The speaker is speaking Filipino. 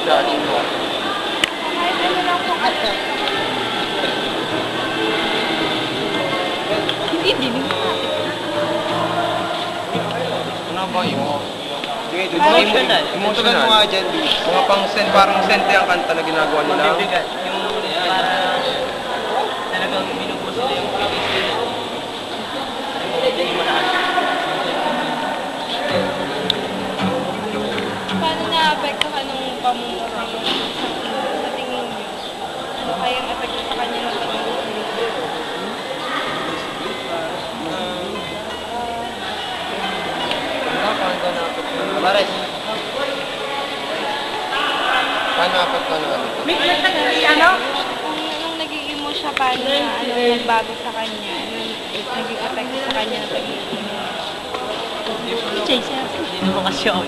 Charging mo. Kahit ano lang po kasi. Hindi din. Ano ba mo? Sige, Emotional. Emotional mo nga dyan, Luis. Mga pang-send, parang sente ang kanta na ginagawa nila. Mabibigat. Yung para talagang binubuo sila yung feelings nila. Hindi mo na. Paano na-apektuhan ng pamumuhay sa tingin niyo? Ano kayang epekto sa kanya ng pamumuhay? Mares. Paano apat ka na? Nung naging siya, paano na nagbago sa kanya? Naging epekto sa kanya ng pagiging Hindi naman kasi ako